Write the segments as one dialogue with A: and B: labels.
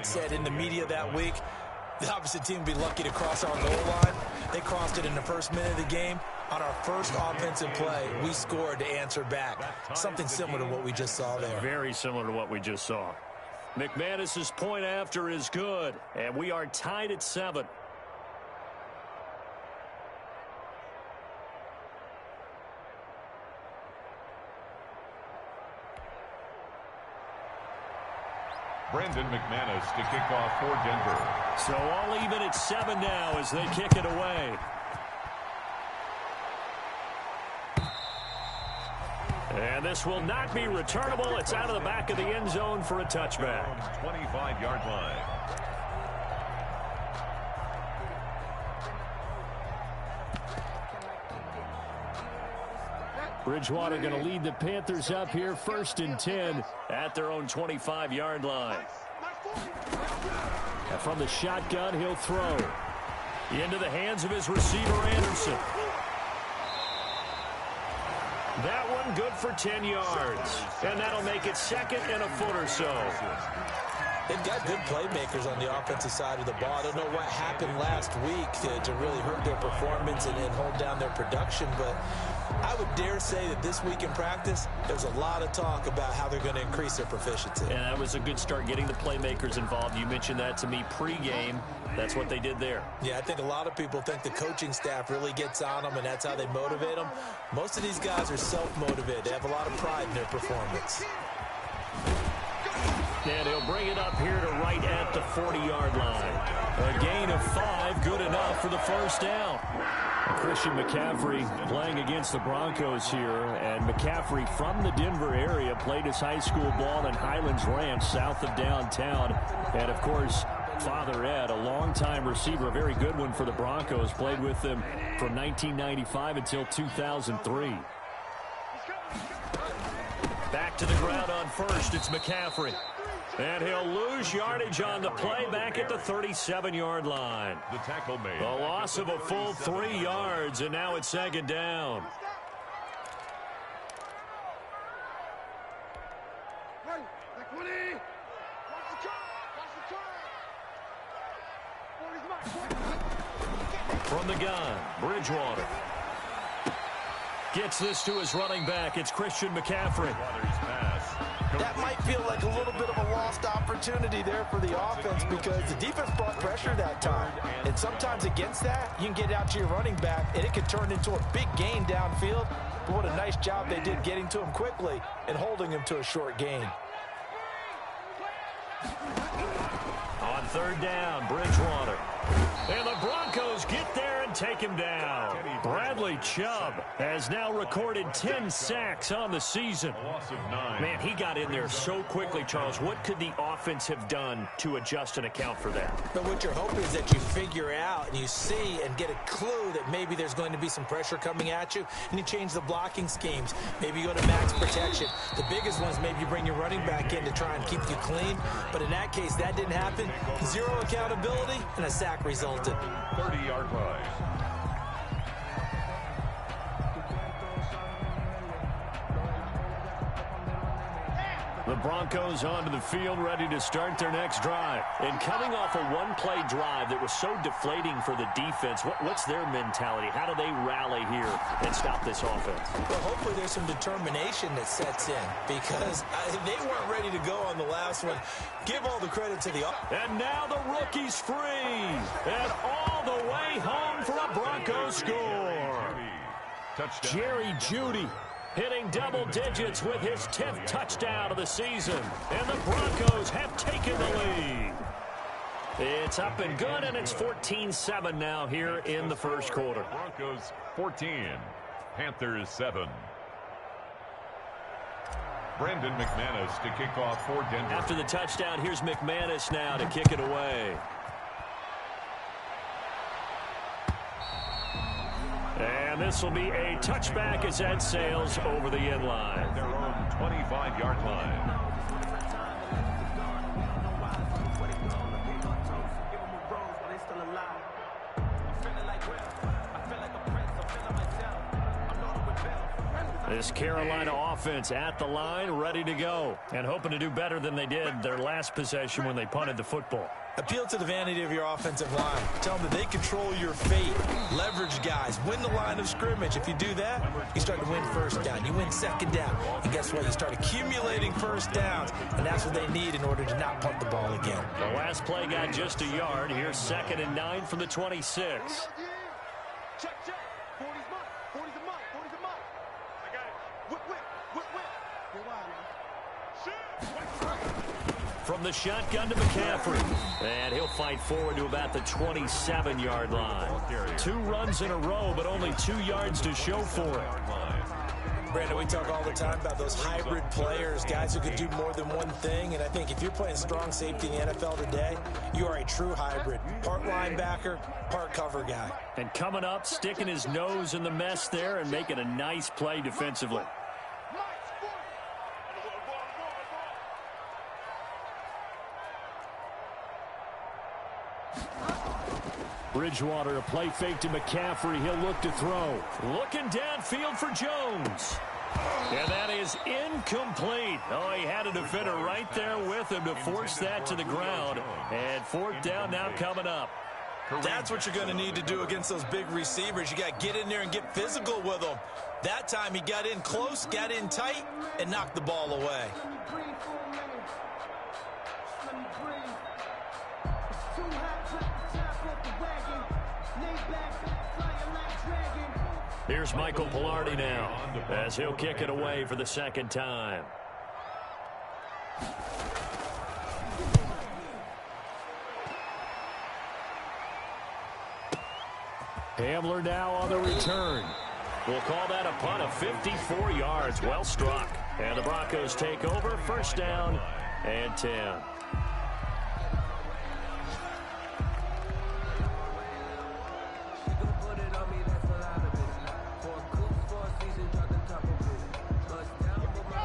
A: Said in the media that week, the opposite team would be lucky to cross our goal line. They crossed it in the first minute of the game. On our first offensive play, we scored to answer back. Something similar to what we just saw there.
B: Very similar to what we just saw. McManus's point after is good, and we are tied at 7.
C: Brandon McManus to kick off for Denver.
B: So all even at 7 now as they kick it away. And this will not be returnable. It's out of the back of the end zone for a touchback.
C: 25-yard line.
B: Bridgewater going to lead the Panthers up here, 1st and 10 at their own 25-yard line. And from the shotgun, he'll throw into the hands of his receiver, Anderson. That one good for 10 yards. And that'll make it 2nd and a foot or so.
A: They've got good playmakers on the offensive side of the ball. I don't know what happened last week to really hurt their performance and hold down their production, but I would dare say that this week in practice, there's a lot of talk about how they're going to increase their proficiency.
B: And that was a good start, getting the playmakers involved. You mentioned that to me pregame. That's what they did there.
A: Yeah, I think a lot of people think the coaching staff really gets on them, and that's how they motivate them. Most of these guys are self-motivated. They have a lot of pride in their performance.
B: And he'll bring it up here to right at the 40-yard line. A gain of 5, good enough for the first down. Christian McCaffrey playing against the Broncos here. And McCaffrey from the Denver area played his high school ball in Highlands Ranch south of downtown. And, of course, Father Ed, a longtime receiver, a very good one for the Broncos, played with them from 1995 until 2003. Back to the ground on first. It's McCaffrey. And he'll lose yardage on the play back at the 37-yard line.
C: The tackle made.
B: The loss of a full 3 yards, and now it's 2nd down. From the gun, Bridgewater. Gets this to his running back. It's Christian McCaffrey.
A: That might feel like a little bit of a lost opportunity there for the offense because the defense brought pressure that time. And sometimes against that, you can get out to your running back, and it could turn into a big gain downfield. But what a nice job they did getting to him quickly and holding him to a short gain.
B: On 3rd down, Bridgewater. And the Broncos get there and take him down. Bradley Chubb has now recorded 10 sacks on the season. Man, he got in there so quickly, Charles. What could the offense have done to adjust and account for that?
A: But what you're hoping is that you figure out and you see and get a clue that maybe there's going to be some pressure coming at you, and you change the blocking schemes. Maybe you go to max protection. The biggest one is maybe you bring your running back in to try and keep you clean. But in that case, that didn't happen. 0 accountability, and a sack resulted.
C: 30-yard line.
B: The Broncos onto the field, ready to start their next drive. And coming off a one-play drive that was so deflating for the defense, what's their mentality? How do they rally here and stop this offense?
A: Well, hopefully there's some determination that sets in because they weren't ready to go on the last one. Give all the credit to the offense.
B: And now the rookie's free. And all the way home for a Broncos score.
C: Touchdown.
B: Jerry Jeudy hitting double digits with his 10th touchdown of the season. And the Broncos have taken the lead. It's up and good, and it's 14-7 now here in the first quarter.
C: Broncos 14, Panthers 7. Brandon McManus to kick off for Denver.
B: After the touchdown, here's McManus now to kick it away. And this will be a touchback as Ed sails over the end line.
C: Their own 25-yard line.
B: This Carolina offense at the line, ready to go, and hoping to do better than they did their last possession when they punted the football.
A: Appeal to the vanity of your offensive line. Tell them that they control your fate. Leverage guys. Win the line of scrimmage. If you do that, you start to win first down. You win second down. And guess what? You start accumulating first downs. And that's what they need in order to not punt the ball again.
B: The last play got just a yard. Here's 2nd and 9 from the 26.
D: Check. 40's mine. 40's a mine. 40's a mine. I got it. Whip. Get wide, man.
B: From the shotgun to McCaffrey. And he'll fight forward to about the 27-yard line. 2 runs in a row, but only 2 yards to show for it.
A: Brandon, we talk all the time about those hybrid players, guys who can do more than one thing. And I think if you're playing strong safety in the NFL today, you are a true hybrid. Part linebacker, part cover guy.
B: And coming up, sticking his nose in the mess there and making a nice play defensively. Bridgewater, a play fake to McCaffrey. He'll look to throw. Looking downfield for Jones. And that is incomplete. Oh, he had a defender right there with him to force that to the ground. And 4th down now coming up.
A: That's what you're going to need to do against those big receivers. You got to get in there and get physical with them. That time he got in close, got in tight, and knocked the ball away.
B: Here's Michael Pilardi now as he'll kick it away for the 2nd time. Hamler now on the return. We'll call that a punt of 54 yards. Well struck. And the Broncos take over. 1st down and 10.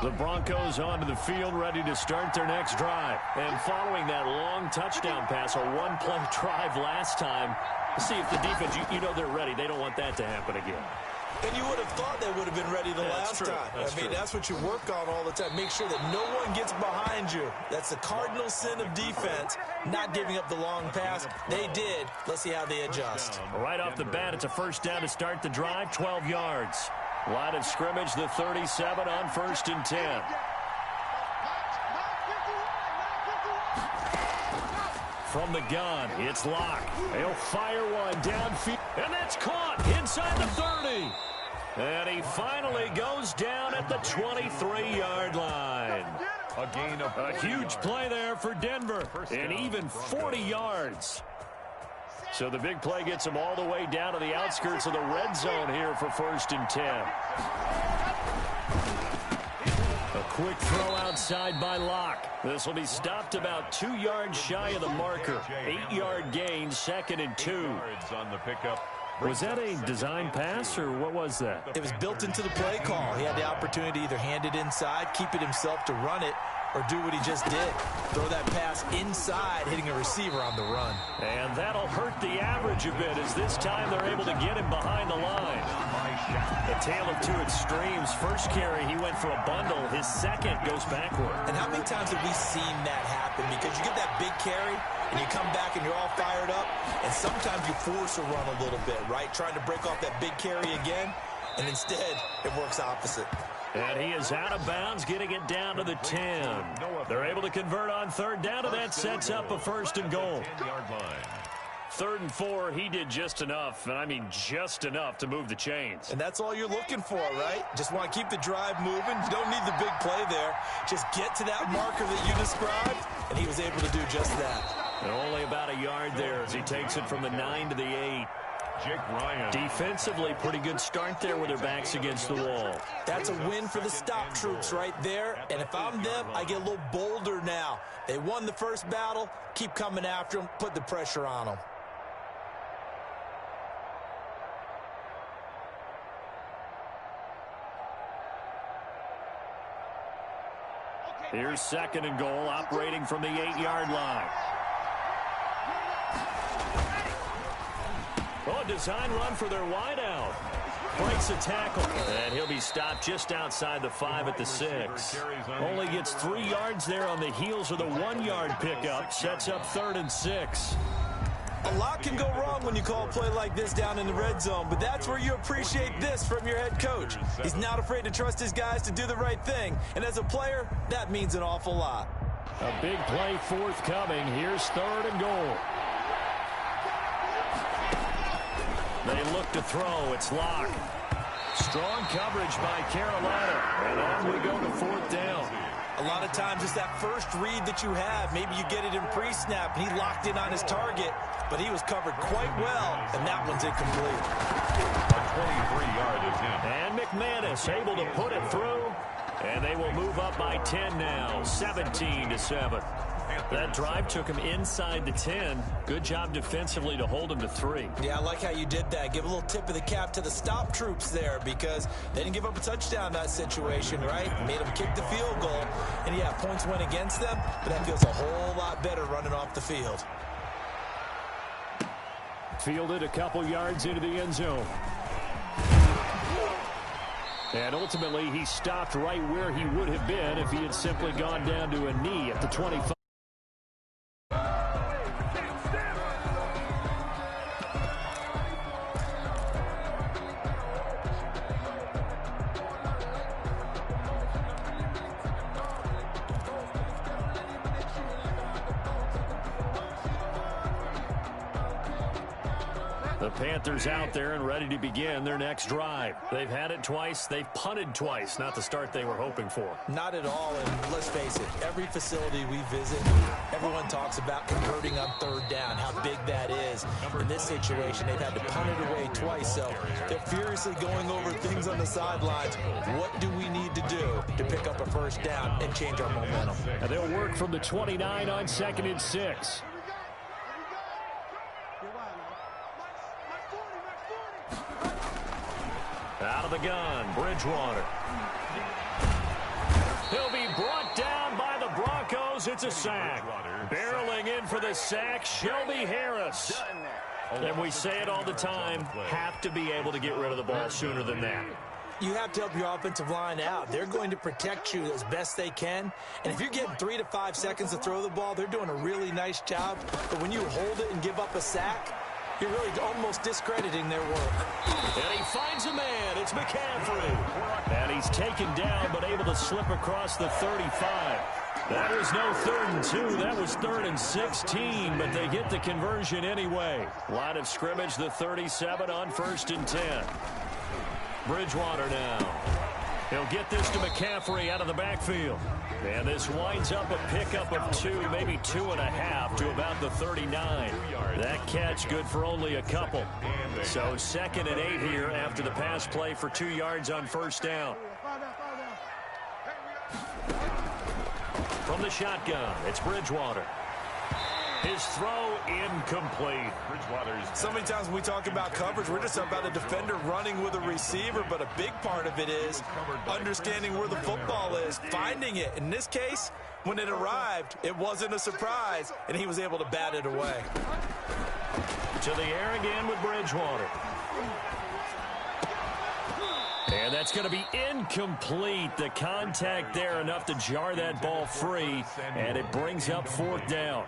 B: The Broncos onto the field, ready to start their next drive. And following that long touchdown pass, a 1-play drive last time, see if the defense, you know they're ready. They don't want that to happen again.
A: And you would have thought they would have been ready the last time. That's what you work on all the time. Make sure that no one gets behind you. That's the cardinal sin of defense, not giving up the long pass. They did. Let's see how they adjust.
B: Right off the bat, it's a 1st down to start the drive, 12 yards. Line of scrimmage, the 37 on 1st and 10. From the gun, it's Locke. He'll fire one downfield, and that's caught inside the 30. And he finally goes down at the 23-yard line. A huge play there for Denver, and even 40 yards. So the big play gets him all the way down to the outskirts of the red zone here for 1st and 10. A quick throw outside by Locke. This will be stopped about 2 yards shy of the marker. 8-yard gain, 2nd and 2. Was that a design pass, or what was that?
A: It was built into the play call. He had the opportunity to either hand it inside, keep it himself to run it, or do what he just did. Throw that pass inside, hitting a receiver on the run.
B: And that'll hurt the average a bit as this time they're able to get him behind the line. A tale of 2 extremes. First carry, he went for a bundle. His second goes backward.
A: And how many times have we seen that happen? Because you get that big carry, and you come back and you're all fired up, and sometimes you force a run a little bit, right? Trying to break off that big carry again, and instead it works opposite.
B: And he is out of bounds, getting it down to the 10. They're able to convert on 3rd down, and that sets up a 1st and goal. 3rd and 4, he did just enough, and I mean just enough to move the chains.
A: And that's all you're looking for, right? Just want to keep the drive moving. You don't need the big play there. Just get to that marker that you described, and he was able to do just that.
B: And only about a yard there as he takes it from the 9 to the 8. Defensively, pretty good start there with their backs against the wall.
A: That's a win for the stop troops right there. And if I'm them, I get a little bolder now. They won the first battle. Keep coming after them. Put the pressure on them.
B: Here's 2nd and goal, operating from the 8-yard line. Oh, a design run for their wideout. breaks a tackle. And he'll be stopped just outside the 5 at the 6. Only gets 3 yards there on the heels of the 1-yard pickup. Sets up 3rd and 6.
A: A lot can go wrong when you call a play like this down in the red zone, but that's where you appreciate this from your head coach. He's not afraid to trust his guys to do the right thing, and as a player, that means an awful lot.
B: A big play forthcoming. Here's 3rd and goal. They look to throw. It's Locke. Strong coverage by Carolina, and on we go to 4th down.
A: A lot of times it's that first read that you have. Maybe you get it in pre-snap, and he locked in on his target, but he was covered quite well, and that one's incomplete.
C: A 23-yard attempt.
B: And McManus able to put it through, and they will move up by 10 now, 17-7. That drive took him inside the 10. Good job defensively to hold him to 3.
A: Yeah, I like how you did that. Give a little tip of the cap to the stop troops there because they didn't give up a touchdown in that situation, right? Made them kick the field goal. And, yeah, points went against them, but that feels a whole lot better running off the field.
B: Fielded a couple yards into the end zone. And ultimately, he stopped right where he would have been if he had simply gone down to a knee at the 25. The Panthers out there and ready to begin their next drive. They've had it twice. They've punted twice. Not the start they were hoping for.
A: Not at all, and let's face it, every facility we visit, everyone talks about converting on 3rd down, how big that is. In this situation, they've had to punt it away twice, so they're furiously going over things on the sidelines. What do we need to do to pick up a 1st down and change our momentum?
B: And they'll work from the 29 on 2nd and 6. Out of the gun, Bridgewater. He'll be brought down by the Broncos. It's a sack. Barreling in for the sack, Shelby Harris. And we say it all the time, have to be able to get rid of the ball sooner than that.
A: You have to help your offensive line out. They're going to protect you as best they can. And if you're getting 3 to 5 seconds to throw the ball, they're doing a really nice job. But when you hold it and give up a sack, you're really almost discrediting their work.
B: And he finds a man. It's McCaffrey. And he's taken down but able to slip across the 35. That was no 3rd and 2. That was 3rd and 16, but they get the conversion anyway. Line of scrimmage, the 37 on 1st and 10. Bridgewater now. He'll get this to McCaffrey out of the backfield. And this winds up a pickup of 2, maybe 2.5 to about the 39. That catch good for only a couple. So 2nd and 8 here after the pass play for 2 yards on 1st down. From the shotgun, it's Bridgewater. His throw incomplete.
A: So many times when we talk about coverage, we're just about a defender running with a receiver, but a big part of it is understanding where the football is, finding it. In this case, when it arrived, it wasn't a surprise, and he was able to bat it away.
B: To the air again with Bridgewater. And that's going to be incomplete. The contact there enough to jar that ball free, and it brings up 4th down.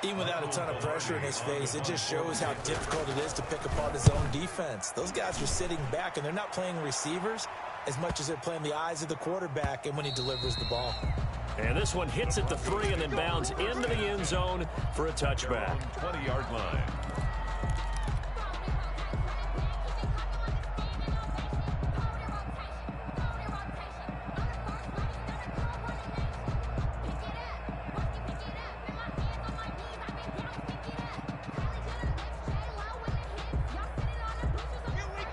A: Even without a ton of pressure in his face, it just shows how difficult it is to pick apart his own defense. Those guys are sitting back, and they're not playing receivers as much as they're playing the eyes of the quarterback and when he delivers the ball.
B: And this one hits at the 3 and then bounds into the end zone for a touchback.
C: 20-yard line.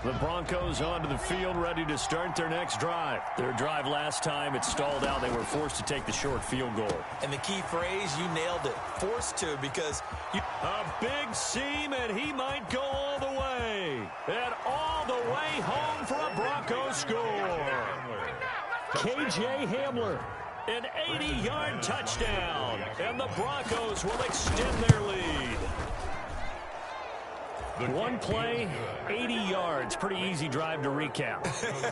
B: The Broncos onto the field, ready to start their next drive. Their drive last time, it stalled out. They were forced to take the short field goal.
A: And the key phrase, you nailed it, forced to, because
B: a big seam, and he might go all the way. And all the way home for a Broncos score. K.J. Hamler, an 80-yard touchdown, and the Broncos will extend their lead. One play, 80 yards. Pretty easy drive to recap.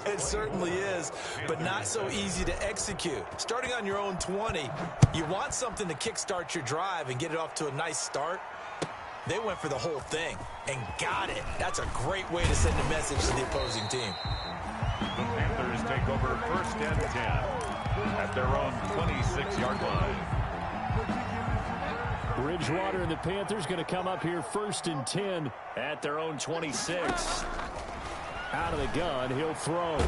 A: It certainly is, but not so easy to execute. Starting on your own 20, you want something to kickstart your drive and get it off to a nice start. They went for the whole thing and got it. That's a great way to send a message to the opposing team.
C: The Panthers take over 1st and 10 at their own 26-yard line.
B: Bridgewater and the Panthers going to come up here 1st and 10 at their own 26. Out of the gun, he'll throw.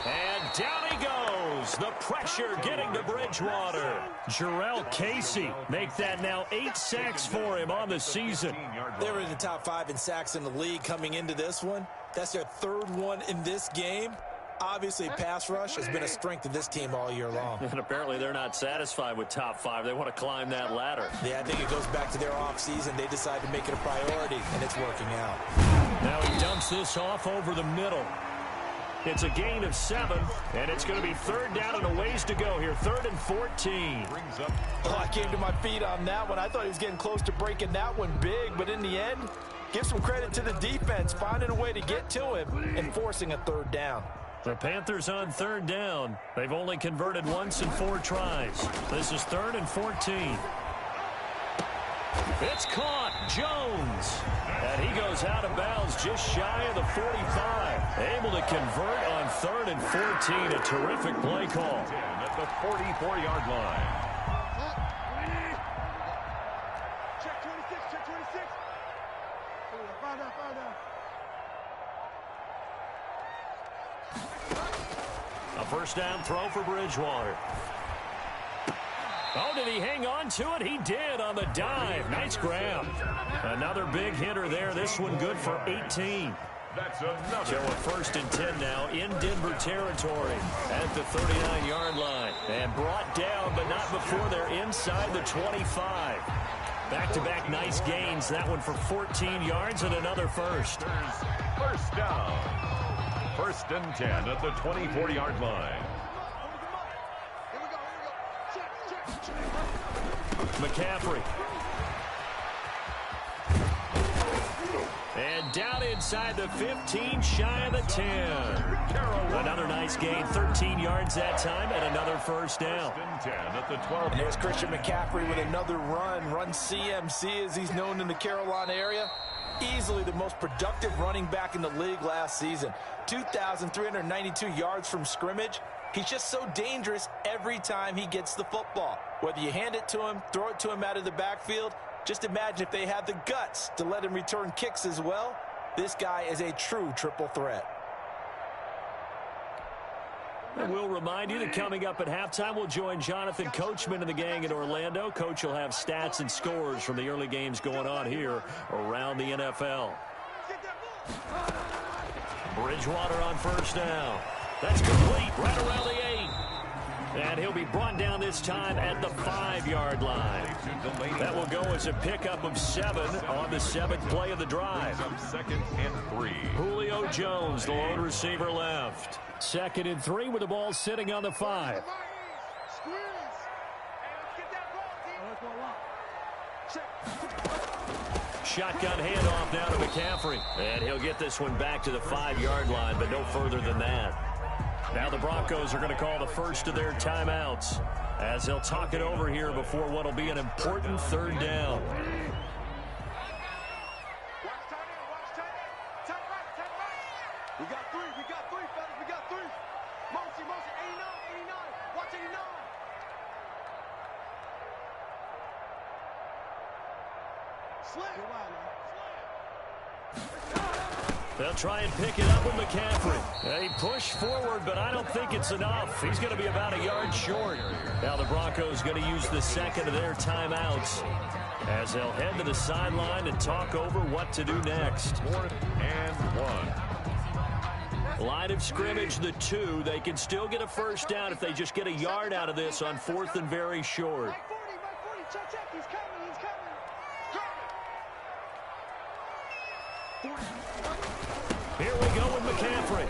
B: And down he goes. The pressure getting to Bridgewater. Jarrell Casey make that now 8 sacks for him on the season.
A: They were in the top 5 in sacks in the league coming into this one. That's their 3rd one in this game. Obviously, pass rush has been a strength of this team all year long.
B: And apparently they're not satisfied with top 5. They want to climb that ladder.
A: Yeah, I think it goes back to their offseason. They decided to make it a priority, and it's working out.
B: Now he dumps this off over the middle. It's a gain of 7, and it's going to be 3rd down and a ways to go here. 3rd and 14.
A: Oh, I came to my feet on that one. I thought he was getting close to breaking that one big, but in the end, give some credit to the defense, finding a way to get to him and forcing a 3rd down.
B: The Panthers on 3rd down. They've only converted once in 4 tries. This is 3rd and 14. It's caught. Jones. And he goes out of bounds just shy of the 45. Able to convert on 3rd and 14. A terrific play call.
C: At the 44-yard line.
D: Check 26, check 26. Find out.
B: A 1st down throw for Bridgewater. Oh, did he hang on to it? He did on the dive. Nice grab. Another big hitter there. This one good for 18.
C: That's another.
B: So a 1st and 10 now in Denver territory at the 39-yard line. And brought down, but not before they're inside the 25. Back-to-back nice gains. That one for 14 yards and another first.
C: 1st down. 1st and 10 at the 24-yard line.
B: McCaffrey. And down inside the 15, shy of the 10. Another nice gain, 13 yards that time, and another 1st down.
C: 1st and 10 at the 12.
A: And there's Christian McCaffrey with another run CMC as he's known in the Carolina area. Easily the most productive running back in the league last season. 2,392 yards from scrimmage. He's just so dangerous every time he gets the football. Whether you hand it to him, throw it to him out of the backfield, just imagine if they have the guts to let him return kicks as well. This guy is a true triple threat.
B: And we'll remind you that coming up at halftime, we'll join Jonathan Coachman and the gang in Orlando. Coach will have stats and scores from the early games going on here around the NFL. Bridgewater on 1st down. That's complete right around the 8. And he'll be brought down this time at the 5-yard line. That will go as a pickup of 7 on the 7th play of the drive.
C: 2nd and 3.
B: Julio Jones, the lone receiver left. 2nd and 3 with the ball sitting on the 5. Shotgun handoff now to McCaffrey. And he'll get this one back to the 5-yard line, but no further than that. Now the Broncos are going to call the first of their timeouts as they'll talk it over here before what will be an important 3rd down.
D: We got three, fellas, we got 3. Motion, 89, watch 89.
B: They'll try and pick it up with McCaffrey. He pushed forward, but I don't think it's enough. He's going to be about a yard short. Now the Broncos going to use the 2nd of their timeouts as they'll head to the sideline and talk over what to do next.
C: 4th and 1.
B: Line of scrimmage, the 2. They can still get a 1st down if they just get a yard out of this on 4th and very short.
D: Right 40, check, he's coming.
B: Here we go with McCaffrey.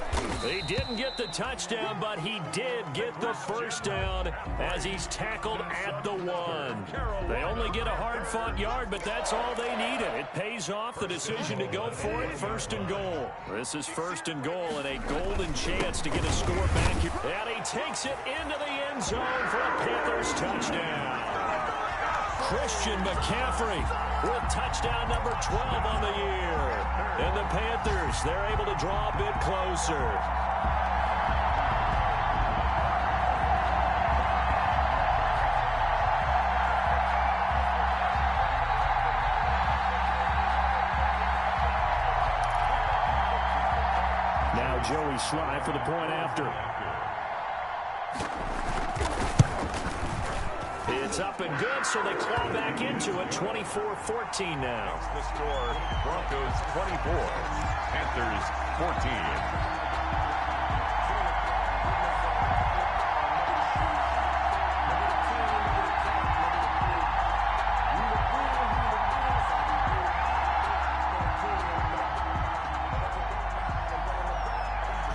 B: He didn't get the touchdown, but he did get the first down as he's tackled at the 1. They only get a hard-fought yard, but that's all they needed. It pays off the decision to go for it, 1st and goal. This is 1st and goal and a golden chance to get a score back here. And he takes it into the end zone for a Panthers touchdown. Christian McCaffrey with touchdown number 12 on the year. And the Panthers, they're able to draw a bit closer. Now Joey Sly for the point after. It's up and good, so they claw back into it, 24-14 now.
C: The score, Broncos 24, Panthers 14.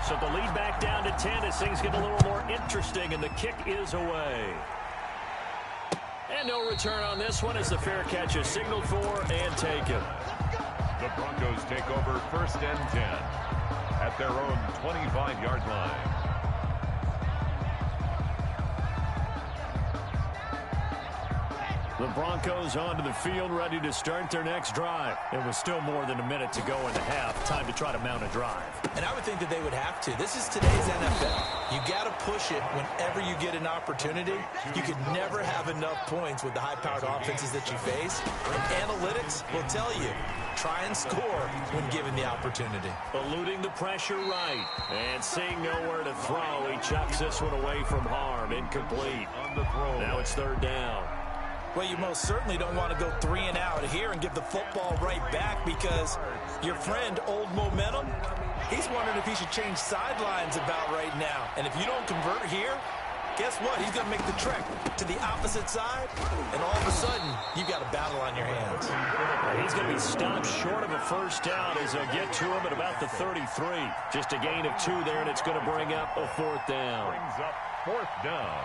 B: So the lead back down to 10 as things get a little more interesting, and the kick is away. And no return on this one as the fair catch is signaled for and taken.
C: The Broncos take over 1st and 10 at their own 25-yard line.
B: The Broncos onto the field, ready to start their next drive. It was still more than a minute to go in the half. Time to try to mount a drive.
A: And I would think that they would have to. This is today's NFL. You got to push it whenever you get an opportunity. You can never have enough points with the high-powered offenses that you face. And analytics will tell you, try and score when given the opportunity.
B: Eluding the pressure right. And seeing nowhere to throw, he chucks this one away from harm. Incomplete.
C: On the throw.
B: Now it's 3rd down.
A: Well, you most certainly don't want to go 3 and out here and give the football right back because your friend, Old Momentum, he's wondering if he should change sidelines about right now. And if you don't convert here, guess what? He's going to make the trek to the opposite side, and all of a sudden, you've got a battle on your hands.
B: He's going to be stopped short of a 1st down as they'll get to him at about the 33. Just a gain of 2 there, and it's going to bring up a 4th down.
C: Brings up 4th down.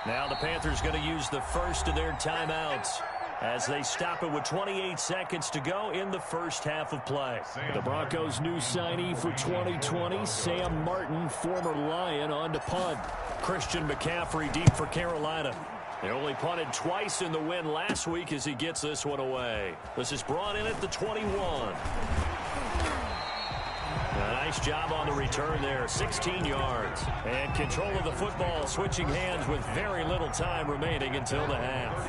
B: Now the Panthers going to use the first of their timeouts as they stop it with 28 seconds to go in the first half of play. The Broncos' new signee for 2020, Sam Martin, former Lion, on to punt. Christian McCaffrey deep for Carolina. They only punted twice in the win last week as he gets this one away. This is brought in at the 21. A nice job on the return there, 16 yards. And control of the football, switching hands with very little time remaining until the half.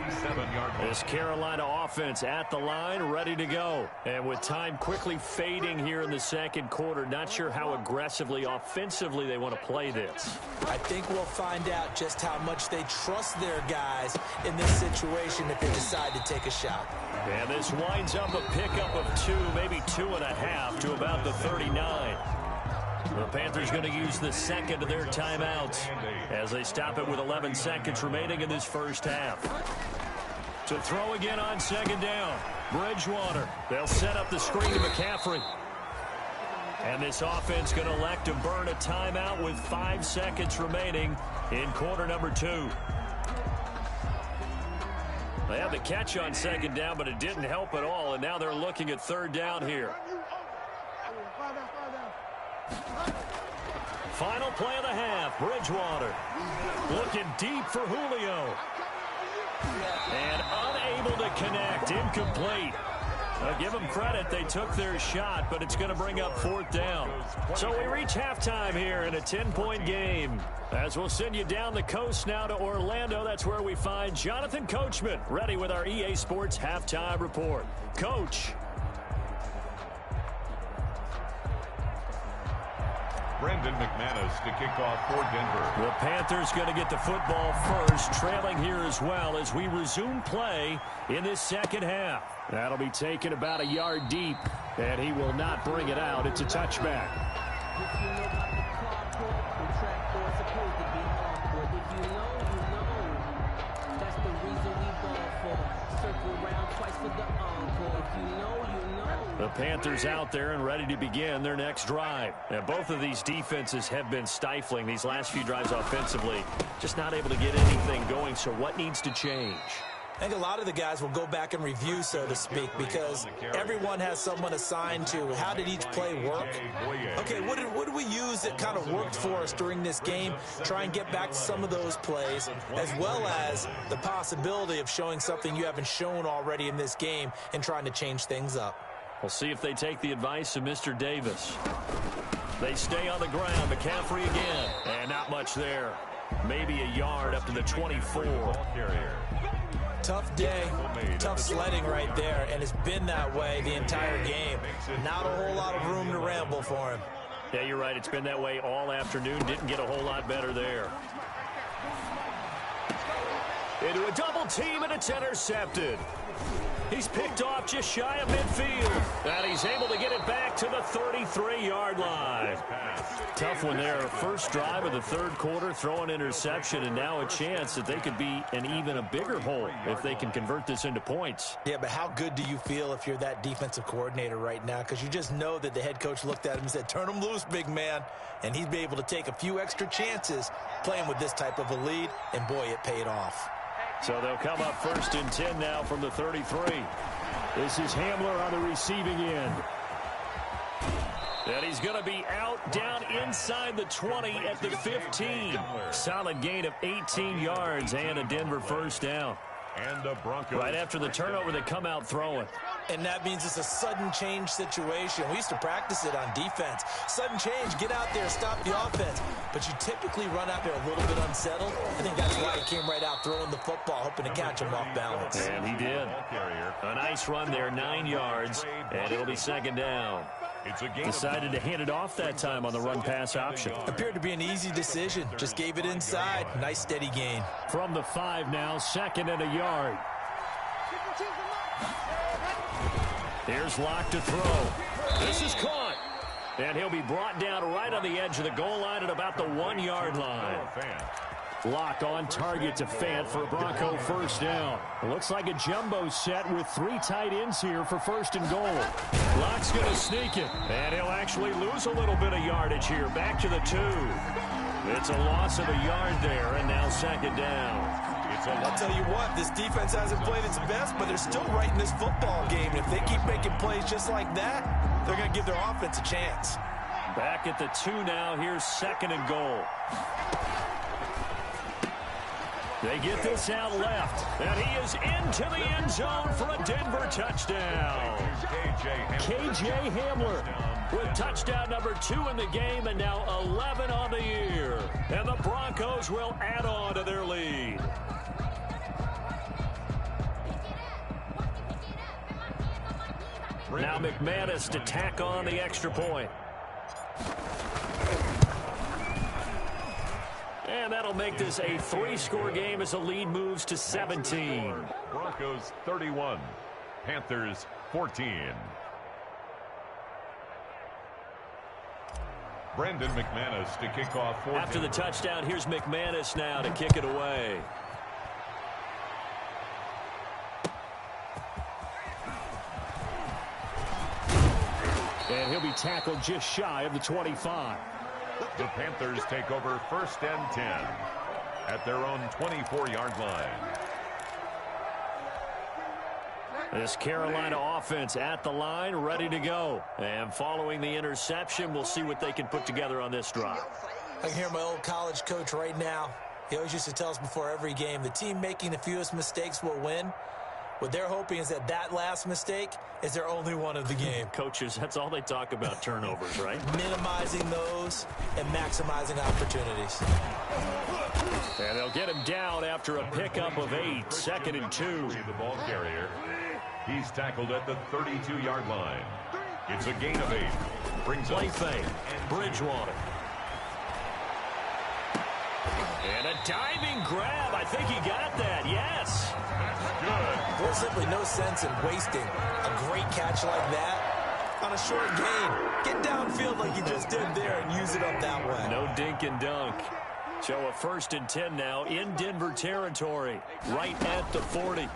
B: This Carolina offense at the line, ready to go. And with time quickly fading here in the 2nd quarter, not sure how aggressively, offensively they want to play this.
A: I think we'll find out just how much they trust their guys in this situation if they decide to take a shot.
B: And this winds up a pickup of 2, maybe 2.5 to about the 39. The Panthers going to use the 2nd of their timeouts as they stop it with 11 seconds remaining in this first half. To throw again on 2nd down, Bridgewater. They'll set up the screen to McCaffrey. And this offense going to elect to burn a timeout with 5 seconds remaining in quarter number 2. They had the catch on 2nd down, but it didn't help at all, and now they're looking at 3rd down here. Final play of the half, Bridgewater. Looking deep for Julio. And unable to connect, incomplete. Give them credit, they took their shot, but it's going to bring up 4th down. So we reach halftime here in a 10-point game. As we'll send you down the coast now to Orlando, that's where we find Jonathan Coachman, ready with our EA Sports Halftime Report. Coach.
C: Brandon McManus to kick off for Denver.
B: The Panthers going to get the football first, trailing here as well as we resume play in this 2nd half. That'll be taken about a yard deep, and he will not bring it out. It's a touchback. That's the reason we ball for circle round The Panthers out there and ready to begin their next drive. Now, both of these defenses have been stifling these last few drives offensively. Just not able to get anything going, so what needs to change?
A: I think a lot of the guys will go back and review, so to speak, because everyone has someone assigned to how did each play work. Okay, what did we use that kind of worked for us during this game? Try and get back to some of those plays, as well as the possibility of showing something you haven't shown already in this game and trying to change things up.
B: We'll see if they take the advice of Mr. Davis. They stay on the ground. McCaffrey again. And not much there. Maybe a yard up to the 24.
A: Tough day, tough sledding right there, and it's been that way the entire game. Not a whole lot of room to ramble for him.
B: Yeah, you're right. It's been that way all afternoon. Didn't get a whole lot better there. Into a double team, and it's intercepted. He's picked off just shy of midfield. And he's able to get it back to the 33-yard line. Tough one there. First drive of the third quarter, throw an interception, and now a chance that they could be in even a bigger hole if they can convert this into points.
A: Yeah, but how good do you feel if you're that defensive coordinator right now? Because you just know that the head coach looked at him and said, turn him loose, big man. And he'd be able to take a few extra chances playing with this type of a lead, and boy, it paid off.
B: So they'll come up 1st and 10 now from the 33. This is Hamler on the receiving end. And he's going to be out down inside the 20 at the 15. Solid gain of 18 yards and a Denver first down.
C: And the Broncos.
B: Right after the turnover, they come out throwing.
A: And that means it's a sudden change situation. We used to practice it on defense. Sudden change, get out there, stop the offense. But you typically run out there a little bit unsettled. I think that's why he came right out throwing the football, hoping to catch him off balance.
B: And he did. A nice run there, 9 yards, and it'll be 2nd down. Decided to hand it off that time on the run-pass option.
A: Appeared to be an easy decision. Just gave it inside. Nice, steady gain.
B: From the 5 now, 2nd and a yard. Here's Locke to throw. This is caught. And he'll be brought down right on the edge of the goal line at about the 1-yard line. Locke on target to Fant for a Bronco first down. It looks like a jumbo set with 3 tight ends here for 1st and goal. Locke's going to sneak it. And he'll actually lose a little bit of yardage here. Back to the 2. It's a loss of a yard there, and now 2nd down.
A: I'll tell you what, this defense hasn't played its best, but they're still right in this football game. If they keep making plays just like that, they're going to give their offense a chance.
B: Back at the 2 now. Here's 2nd and goal. They get this out left, and he is into the end zone for a Denver touchdown. K.J. Hamler with touchdown number 2 in the game, and now 11 on the year. And the Broncos will add on to their lead. Now McManus to tack on the extra point. And that'll make this a 3-score game as the lead moves to 17.
C: Broncos 31, Panthers 14. Brendan McManus to kick off.
B: After the touchdown, here's McManus now to kick it away. And he'll be tackled just shy of the 25.
C: The Panthers take over 1st and 10 at their own 24-yard line.
B: This Carolina offense at the line, ready to go. And following the interception, we'll see what they can put together on this drive.
A: I can hear my old college coach right now. He always used to tell us before every game, the team making the fewest mistakes will win. What they're hoping is that that last mistake is their only one of the game.
B: Coaches, that's all they talk about, turnovers, right?
A: Minimizing those and maximizing opportunities.
B: And they'll get him down after a pickup of 8, 2nd and 2.
C: The ball carrier. He's tackled at the 32-yard line. It's a gain of 8. Brings
B: Play
C: up
B: fake. Bridgewater. And a diving grab. I think he got that. Yes.
C: good.
A: There's simply no sense in wasting a great catch like that on a short gain. Get downfield like you just did there and use it up that way.
B: No dink and dunk. So a 1st and 10 now in Denver territory, right at the 40.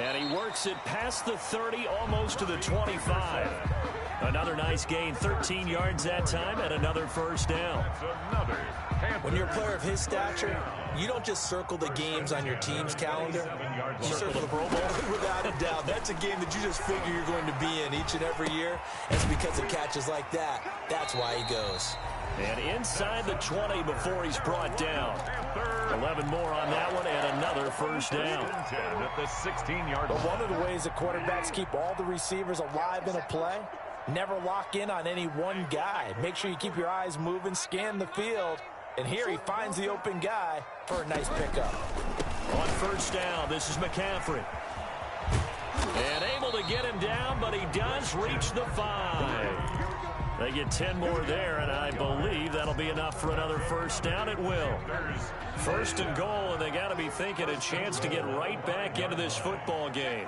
B: And he works it past the 30, almost to the 25. Another nice gain, 13 yards that time, and another first down.
A: When you're a player of his stature, you don't just circle the games on your team's calendar. You circle the Pro Bowl. Without a doubt. That's a game that you just figure you're going to be in each and every year. It's because of catches like that. That's why he goes.
B: And inside the 20 before he's brought down. 11 more on that one, and another first down.
C: At the 16-yard line.
A: But one of the ways that quarterbacks keep all the receivers alive in a play, never lock in on any one guy. Make sure you keep your eyes moving, scan the field. And here he finds the open guy for a nice pickup.
B: On first down, this is McCaffrey. And able to get him down, but he does reach the 5. They get 10 more there, and I believe that'll be enough for another first down. It will. First and goal, and they got to be thinking a chance to get right back into this football game.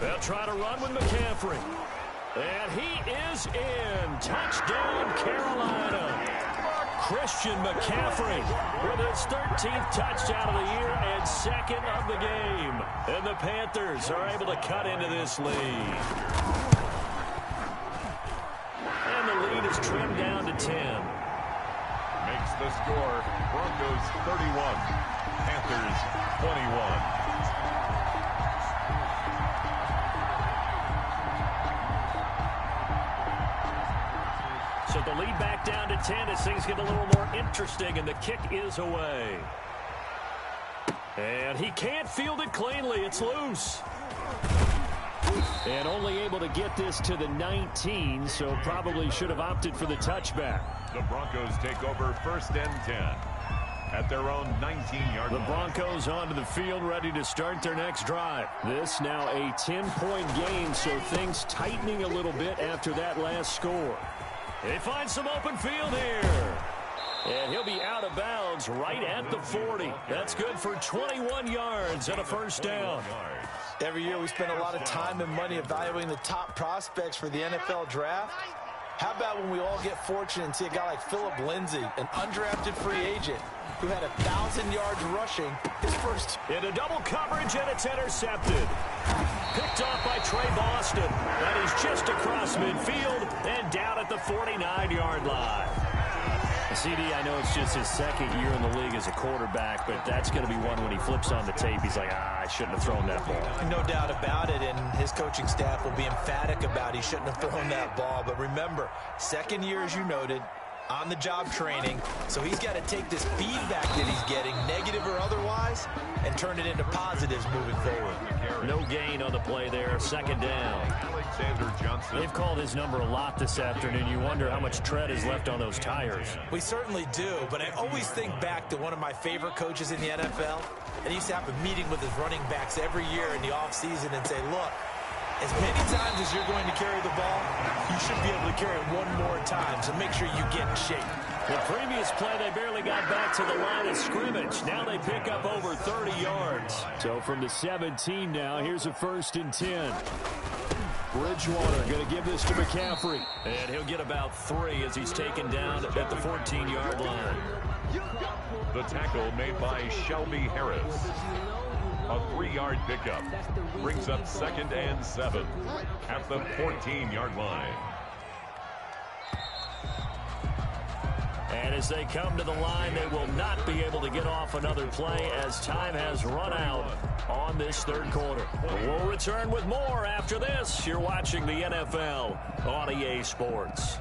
B: They'll try to run with McCaffrey. And he is in. Touchdown, Carolina. Christian McCaffrey with his 13th touchdown of the year and second of the game. And the Panthers are able to cut into this lead. And the lead is trimmed down to 10.
C: Makes the score Broncos 31, Panthers 21.
B: So the lead back down to 10 as things get a little more interesting, and the kick is away. And he can't field it cleanly. It's loose. And only able to get this to the 19, so probably should have opted for the touchback.
C: The Broncos take over first and 10 at their own 19-yard line.
B: The Broncos onto the field, ready to start their next drive. This now a 10-point game, so things tightening a little bit after that last score. They find some open field here. And he'll be out of bounds right at the 40. That's good for 21 yards and a first down.
A: Every year we spend a lot of time and money evaluating the top prospects for the NFL draft. How about when we all get fortunate and see a guy like Phillip Lindsay, an undrafted free agent, who had 1,000 yards rushing his first.
B: Into double coverage, and it's intercepted. Picked off by Trey Boston. That is just across midfield and down at the 49-yard line. CD, I know it's just his second year in the league as a quarterback, but that's going to be one when he flips on the tape. He's like, I shouldn't have thrown that ball.
A: No doubt about it, and his coaching staff will be emphatic about he shouldn't have thrown that ball. But remember, second year, as you noted, on-the-job training, so he's got to take this feedback that he's getting, negative or otherwise, and turn it into positives moving forward.
B: No gain on the play there, second down. They've called his number a lot this afternoon. You wonder how much tread is left on those tires.
A: We certainly do, but I always think back to one of my favorite coaches in the NFL, and he used to have a meeting with his running backs every year in the offseason and say, look, as many times as you're going to carry the ball, you should be able to carry it one more time, so make sure you get in shape.
B: The previous play, they barely got back to the line of scrimmage. Now they pick up over 30 yards. So from the 17 now, here's a first and 10. Bridgewater going to give this to McCaffrey. And he'll get about 3 as he's taken down at the 14-yard line.
C: The tackle made by Shelby Harris. A 3-yard pickup brings up second and 7 at the 14-yard line.
B: And as they come to the line, they will not be able to get off another play as time has run out on this third quarter. We'll return with more after this. You're watching the NFL on EA Sports.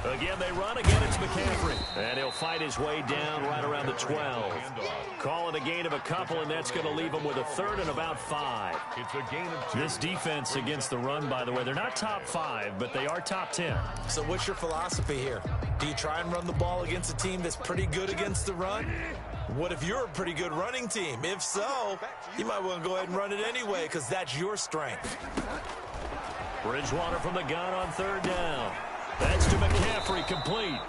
B: Again, they run. Again, it's McCaffrey. And he'll fight his way down right around the 12. Call it a gain of a couple, and that's going to leave him with a third and about 5.
C: It's a gain of 2.
B: This defense against the run, by the way, they're not top 5, but they are top 10.
A: So what's your philosophy here? Do you try and run the ball against a team that's pretty good against the run? What if you're a pretty good running team? If so, you might want to go ahead and run it anyway because that's your strength.
B: Bridgewater from the gun on third down. That's to McCaffrey, complete.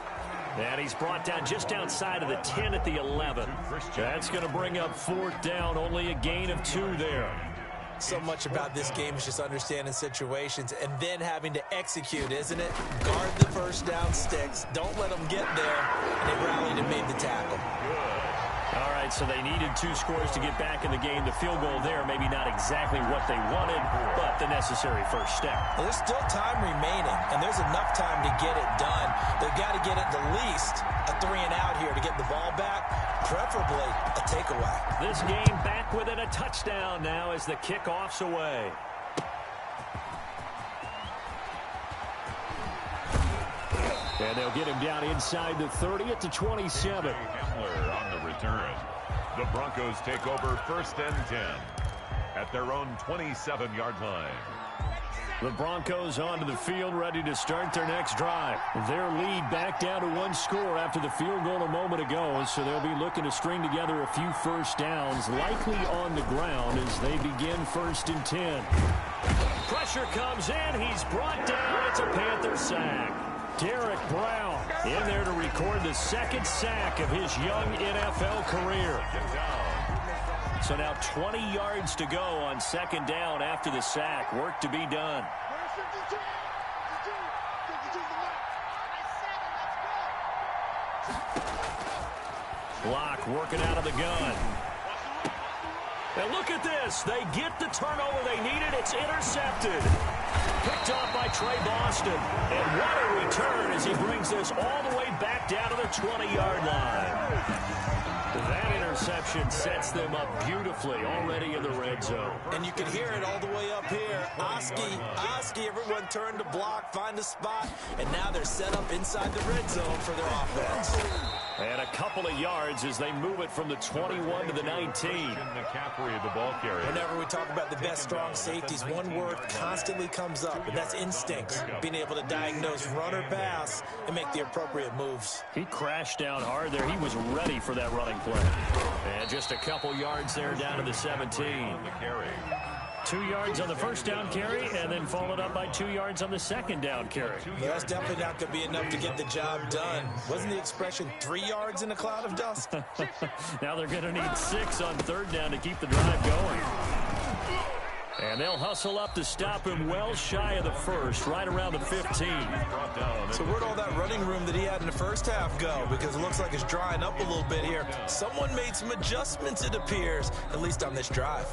B: And he's brought down just outside of the 10 at the 11. That's going to bring up fourth down, only a gain of 2 there.
A: So much about this game is just understanding situations and then having to execute, isn't it? Guard the first down sticks. Don't let them get there. And they rallied and made the tackle.
B: All right, so they needed 2 scores to get back in the game. The field goal there, maybe not exactly what they wanted, but the necessary first step.
A: Well, there's still time remaining, and there's enough time to get it done. They've got to get at the least a 3-and-out here to get the ball back, preferably a takeaway.
B: This game back within a touchdown now as the kickoff's away. And they'll get him down inside the 30 at the 27.
C: Hamler on the return. The Broncos take over 1st and 10 at their own 27-yard line.
B: The Broncos onto the field, ready to start their next drive. Their lead back down to 1 score after the field goal a moment ago, so they'll be looking to string together a few first downs, likely on the ground as they begin 1st and 10. Pressure comes in. He's brought down. It's a Panther sack. Derek Brown in there to record the 2nd sack of his young NFL career. So now 20 yards to go on 2nd down after the sack. Work to be done. Block working out of the gun. And look at this. They get the turnover they needed. It's intercepted. Picked off by Trey Boston. And what a return as he brings this all the way back down to the 20-yard line. That interception sets them up beautifully already in the red zone.
A: And you can hear it all the way up here. Oski, everyone turned to block, find a spot, and now they're set up inside the red zone for their offense.
B: And a couple of yards as they move it from the 21 to the 19.
C: McCaffrey, the ball carrier.
A: Whenever we talk about the best strong safeties, one word constantly comes up, and that's instinct. Being able to diagnose run or pass and make the appropriate moves.
B: He crashed down hard there. He was ready for that running play. And just a couple yards there down to the 17. 2 yards on the first down carry, and then followed up by 2 yards on the 2nd down carry.
A: Well, that's definitely not going to be enough to get the job done. Wasn't the expression 3 yards in a cloud of dust?
B: Now they're going to need 6 on 3rd down to keep the drive going. And they'll hustle up to stop him well shy of the 1st, right around the 15.
A: So where'd all that running room that he had in the first half go? Because it looks like it's drying up a little bit here. Someone made some adjustments, it appears, at least on this drive.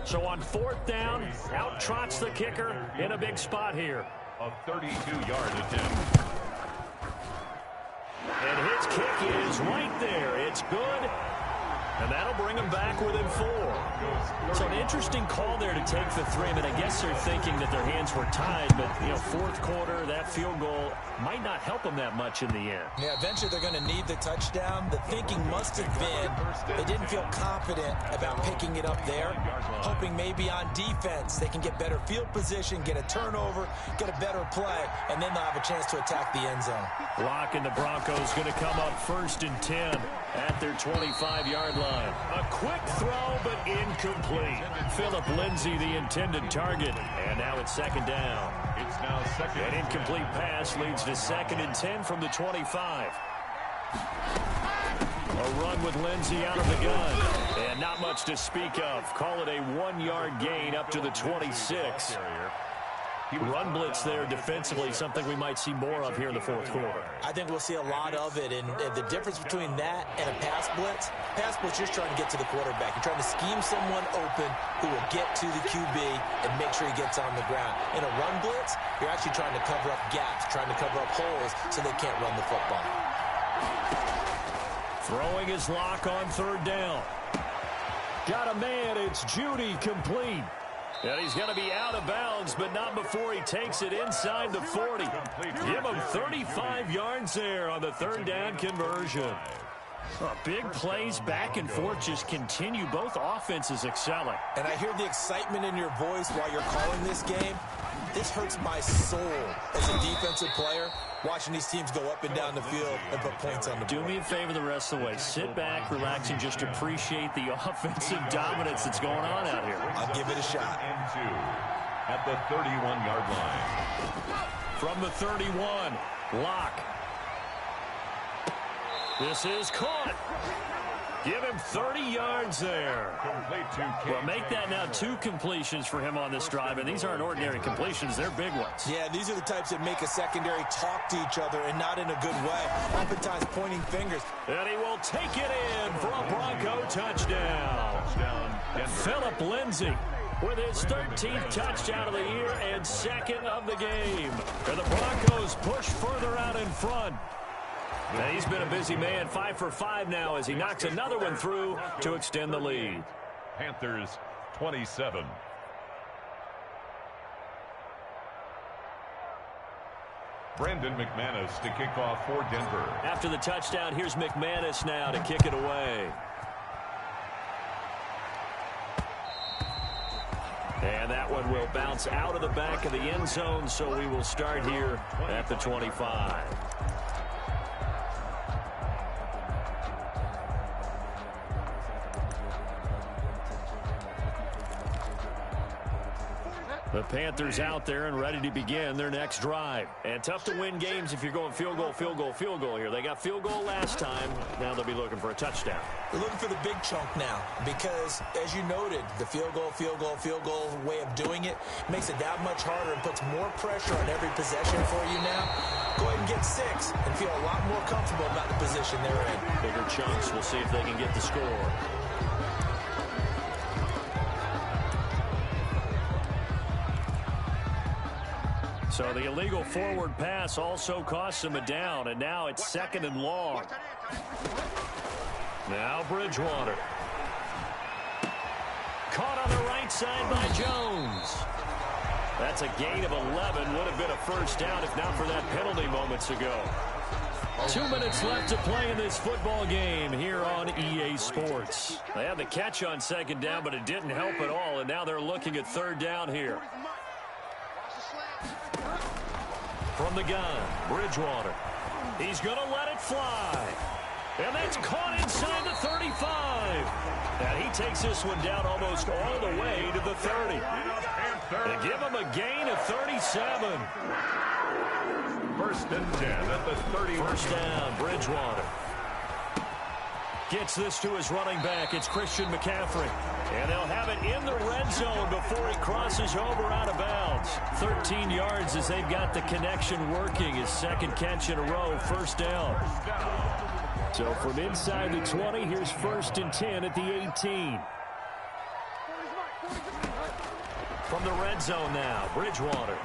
B: So on 4th down, out trots the kicker in a big spot here.
C: A 32-yard attempt.
B: And his kick is right there. It's good. And that'll bring him back within 4. So an interesting call there to take the 3. I mean, I guess they're thinking that their hands were tied, but, you know, 4th quarter, that field goal might not help them that much in the end.
A: Yeah, eventually they're going to need the touchdown. The thinking must have been they didn't feel confident about picking it up there, hoping maybe on defense they can get better field position, get a turnover, get a better play, and then they'll have a chance to attack the end zone.
B: Block, and the Broncos going to come up 1st and 10 at their 25-yard line. A quick throw, but incomplete. Phillip Lindsay, the intended target. And now it's 2nd down.
C: It's now 2nd.
B: An incomplete pass leads to 2nd and 10 from the 25. A run with Lindsay out of the gun. And not much to speak of. Call it a 1-yard gain up to the 26. Run blitz there defensively, something we might see more of here in the 4th quarter.
A: I think we'll see a lot of it, and the difference between that and a pass blitz, you're just trying to get to the quarterback. You're trying to scheme someone open who will get to the QB and make sure he gets on the ground. In a run blitz, you're actually trying to cover up gaps, trying to cover up holes so they can't run the football.
B: Throwing his lock on 3rd down. Got a man, it's Judy, complete. And he's going to be out of bounds, but not before he takes it inside the 40. Give him 35 yards there on the 3rd down conversion. Big plays back and forth just continue. Both offenses excelling.
A: And I hear the excitement in your voice while you're calling this game. This hurts my soul as a defensive player, watching these teams go up and down the field and put points on the board.
B: Do me a favor the rest of the way. Sit back, relax, and just appreciate the offensive dominance that's going on out here.
A: I'll give it a shot.
C: And 2 at the 31-yard line.
B: From the 31, Locke. This is caught. Give him 30 yards there. Well, make that now 2 completions for him on this drive, and these aren't ordinary completions. They're big ones.
A: Yeah, these are the types that make a secondary talk to each other and not in a good way. Oftentimes pointing fingers.
B: And he will take it in for a Bronco touchdown. Phillip Lindsay with his 13th touchdown of the year and 2nd of the game. And the Broncos push further out in front. And he's been a busy man, 5 for 5 now as he knocks another one through to extend the lead.
C: Panthers 27. Brandon McManus to kick off for Denver.
B: After the touchdown, here's McManus now to kick it away. And that one will bounce out of the back of the end zone, so we will start here at the 25. The Panthers out there and ready to begin their next drive. And tough to win games if you're going field goal, field goal, field goal here. They got field goal last time. Now they'll be looking for a touchdown.
A: They're looking for the big chunk now because, as you noted, the field goal way of doing it makes it that much harder and puts more pressure on every possession for you now. Go ahead and get 6 and feel a lot more comfortable about the position they're in.
B: Bigger chunks. We'll see if they can get the score. So the illegal forward pass also costs him a down, and now it's 2nd and long. Now Bridgewater. Caught on the right side by Jones. That's a gain of 11. Would have been a first down if not for that penalty moments ago. 2 minutes left to play in this football game here on EA Sports. They had the catch on 2nd down, but it didn't help at all, and now they're looking at 3rd down here. From the gun, Bridgewater. He's going to let it fly. And that's caught inside the 35. And he takes this one down almost all the way to the 30. They give him a gain of 37.
C: 1st and 10 at the 30.
B: First down, Bridgewater. Gets this to his running back. It's Christian McCaffrey. And they'll have it in the red zone before he crosses over out of bounds. 13 yards as they've got the connection working. His 2nd catch in a row, first down. So from inside the 20, here's 1st and 10 at the 18. From the red zone now, Bridgewater.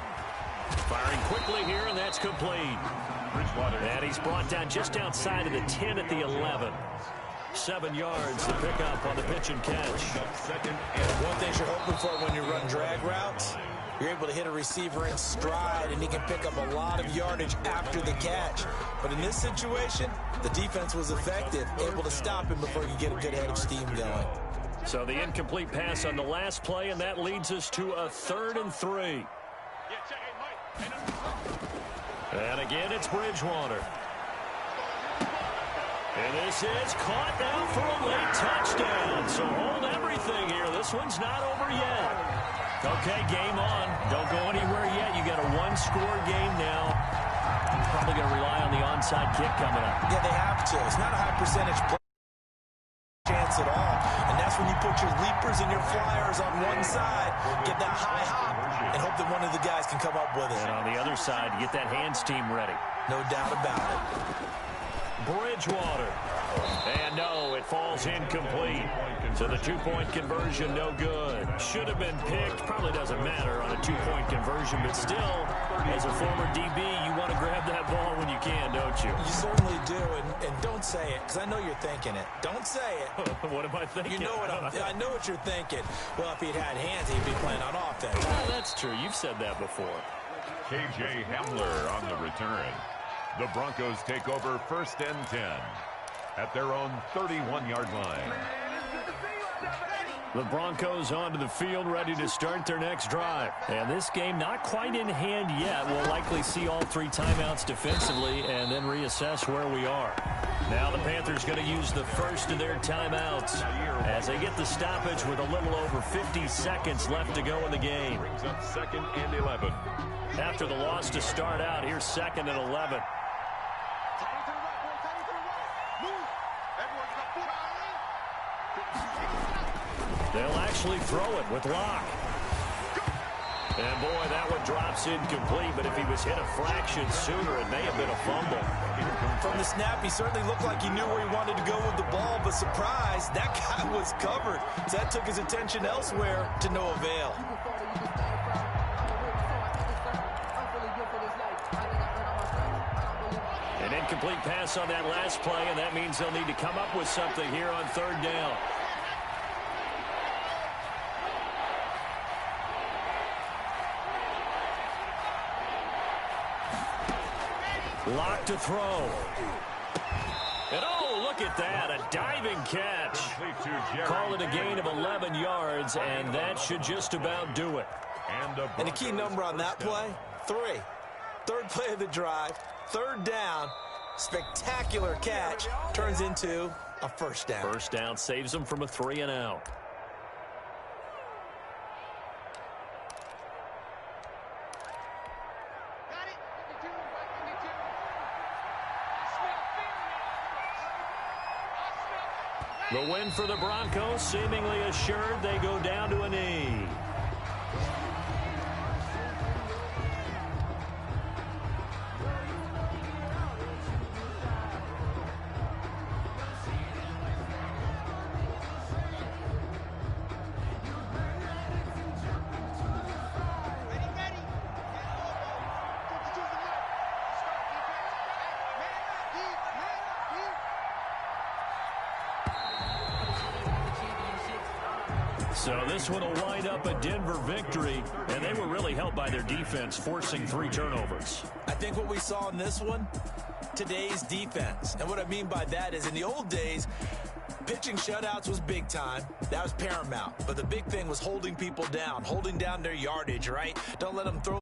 B: Firing quickly here, and that's complete.
C: Bridgewater.
B: And he's brought down just outside of the 10 at the 11. 7 yards to pick up on the pitch and catch.
A: One thing you're hoping for when you run drag routes, you're able to hit a receiver in stride, and he can pick up a lot of yardage after the catch. But in this situation, the defense was effective, able to stop him before he could get a good head of steam going.
B: So the incomplete pass on the last play, and that leads us to a 3rd and 3. And again, it's Bridgewater. And this is caught now for a late touchdown. So hold everything here. This one's not over yet. Okay, game on. Don't go anywhere yet. You got a 1-score game now. Probably going to rely on the onside kick coming up.
A: Yeah, they have to. It's not a high percentage chance at all. And that's when you put your leapers and your flyers on one side, get that high hop, and hope that one of the guys can come up with it.
B: And on the other side, get that hands team ready.
A: No doubt about it.
B: Bridgewater. And no, it falls incomplete. So the 2-point conversion, no good. Should have been picked. Probably doesn't matter on a 2-point conversion, but still, as a former DB, you want to grab that ball when you can, don't you?
A: You certainly do, and don't say it, because I know you're thinking it. Don't say it.
B: What am I thinking?
A: You know what I know what you're thinking. Well, if he'd had hands, he'd be playing on offense.
B: Well, that's true. You've said that before.
C: KJ Hamler on the return. The Broncos take over 1st and 10 at their own 31-yard line.
B: The Broncos onto the field, ready to start their next drive. And this game not quite in hand yet. We'll likely see all 3 timeouts defensively and then reassess where we are. Now the Panthers going to use the first of their timeouts as they get the stoppage with a little over 50 seconds left to go in the game.
C: Brings up 2nd and 11.
B: After the loss to start out, here's 2nd and 11. They'll actually throw it with Locke. And, boy, that one drops incomplete, but if he was hit a fraction sooner, it may have been a fumble.
A: From the snap, he certainly looked like he knew where he wanted to go with the ball, but surprise, that guy was covered. So that took his attention elsewhere to no avail.
B: An incomplete pass on that last play, and that means they'll need to come up with something here on third down. Locke to throw. And oh, look at that, a diving catch. Call it a gain of 11 yards, and that should just about do it.
A: And a key number on that play, 3. Third play of the drive, third down, spectacular catch, turns into a first down.
B: First down saves them from a 3-and-out. The win for the Broncos, seemingly assured. They go down to a knee. So this one will wind up a Denver victory, and they were really helped by their defense, forcing 3 turnovers.
A: I think what we saw in this one, today's defense. And what I mean by that is in the old days, pitching shutouts was big time. That was paramount. But the big thing was holding people down, holding down their yardage, right? Don't let them throw